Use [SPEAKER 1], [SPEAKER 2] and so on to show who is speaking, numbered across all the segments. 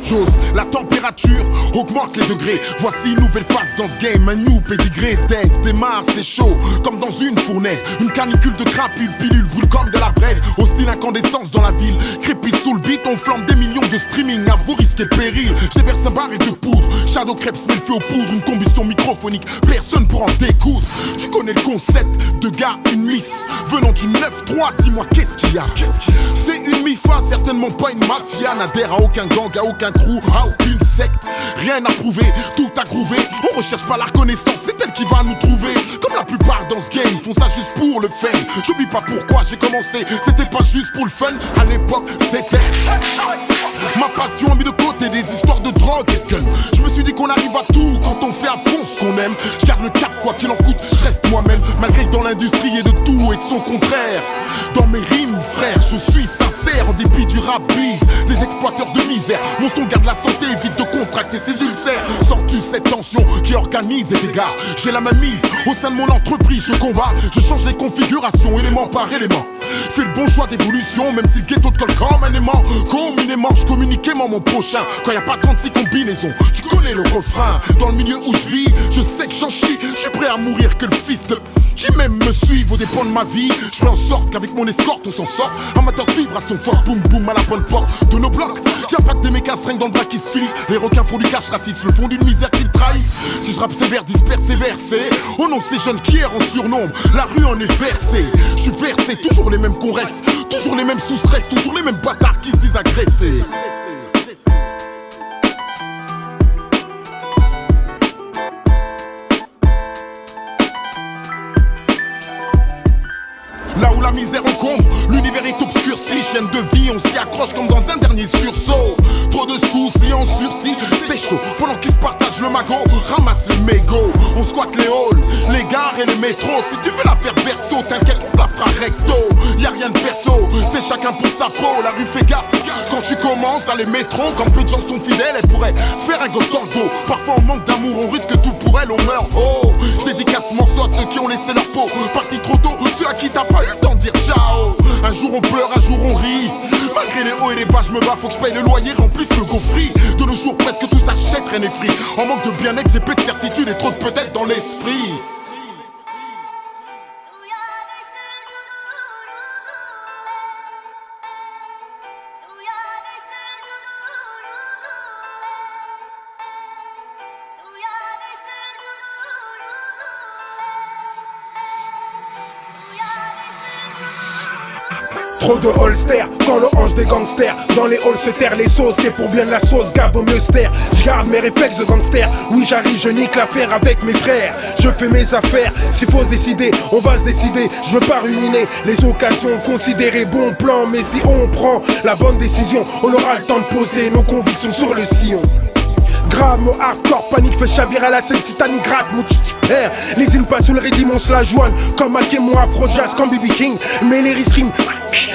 [SPEAKER 1] J'ose, la température augmente les degrés. Voici une nouvelle phase dans ce game, un new pédigré. Test, démarre, c'est chaud, comme dans une fournaise. Une canicule de crapules, pilule brûle comme de la braise. Hostile incandescence dans la ville, crépite sous le beat. On flambe des millions de streaming à vos risques et périls. J'déverse un baril de poudre, Shadow Krebs met le feu aux poudres. Une combustion microphonique, personne pour en découdre. Tu connais le concept de gars, une miss venant du 9-3, dis-moi qu'est-ce qu'il y a. C'est une MIFA, certainement pas une mafia. N'adhère à aucun gang, à aucun crew, à aucune secte. Rien à prouver, tout à grouver. On recherche pas la reconnaissance, c'est elle qui va nous trouver. Comme la plupart dans ce game, font ça juste pour le fame. J'oublie pas pourquoi j'ai commencé, c'était pas juste pour le fun. À l'époque, c'était ma passion, mis de côté des histoires de drogue et de gun. Je me suis dit qu'on arrive à tout quand on fait à fond ce qu'on aime. Je garde le cap quoi qu'il en coûte, je reste moi-même. Malgré que dans l'industrie il y ait de tout et de son contraire. Dans mes rimes frère, je suis sincère. En dépit du rap bise, des exploiteurs de misère. Mon son garde la santé, évite de contracter ses ulcères. Sens-tu cette tension qui organise et dégâts? J'ai la main mise au sein de mon entreprise, je combats. Je change les configurations, élément par élément. Fais le bon choix d'évolution, même si le ghetto te colle comme un aimant. Communément, je communique aimant mon prochain. Quand y a pas 36 combinaisons, tu connais le refrain. Dans le milieu où je vis, je sais que j'en chie. Je suis prêt à mourir que le fils de... Qui même me suivent au dépend de ma vie. Je fais en sorte qu'avec mon escorte on s'en sort. Amateur de vibration fort, boum boum à la bonne porte de nos blocs. Y'a pas que des mécas seringues dans le bras qui se finissent. Les requins font du cash, ratissent le fond d'une misère qu'ils trahissent. Si je rappe sévère, dispersé, versé. Au nom de ces jeunes qui errent en surnombre, la rue en est versée. Je suis versé, toujours les mêmes qu'on reste. Toujours les mêmes sous stress, toujours les mêmes bâtards qui se disent agressés. Là où la misère encombre, l'univers est obscurci. Chaîne de vie, on s'y accroche comme dans un dernier sursaut. Trop de soucis en sursis, c'est chaud. Pendant qu'ils se partagent le magot, ramasse les mégots. On squatte les halls, les gares et les métros. Si tu veux la faire verso, t'inquiète, on te la fera recto. Y'a rien de perso, c'est chacun pour sa peau. La rue fait gaffe, quand tu commences à les métros. Quand peu de gens sont fidèles, elles pourraient te faire un gosse dans le dos. Parfois on manque d'amour, on risque tout pour elle, on meurt. Oh, je dédicace ce morceau à ceux qui ont laissé leur peau. Parti trop tôt, ceux à qui t'as pas eu le temps de dire ciao. Un jour on pleure, un jour on rit. Malgré les hauts et les bas, je me bats, faut que je paye le loyer, remplisse le gaufri. De nos jours, presque tout s'achète, rien n'est free. En manque de bien-être, j'ai peu de certitude et trop de peut-être dans l'esprit.
[SPEAKER 2] Trop de holster, quand le hanche des gangsters. Dans les halls se terre les sauces, c'est pour bien de la sauce, garde au mieux se taire. J'garde mes réflexes de gangster. Oui j'arrive, je nique l'affaire avec mes frères. Je fais mes affaires, s'il faut se décider, on va se décider. Je veux pas ruiner les occasions, considérer bon plan. Mais si on prend la bonne décision, on aura le temps de poser nos convictions sur le sillon. Grave, mon hardcore, panique, fait chavirer à la scène Titanic, gratte, mon père. Les îles passent sur le rythme, on se la joigne. Comme Ake, mon afro-jazz, comme BB King. Mais les rime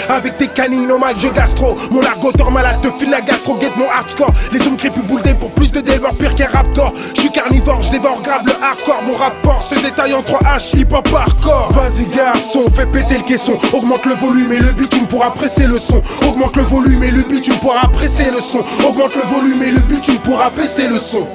[SPEAKER 2] avec tes canines, au mic, je gastro. Mon argoteur malade te file la gastro, get mon hardcore. Les hommes crépus bouldés pour plus de dévore, pire qu'un raptor. Je suis carnivore, je dévore grave le hardcore. Mon rap fort se détaille en 3H, hip-hop hardcore. Vas-y garçon, fais péter le caisson. Augmente le volume et le beat, tu me pourras presser le son. Augmente le volume et le beat, tu me pourras presser le son. Augmente le volume et le beat, tu me pourras baisser le son.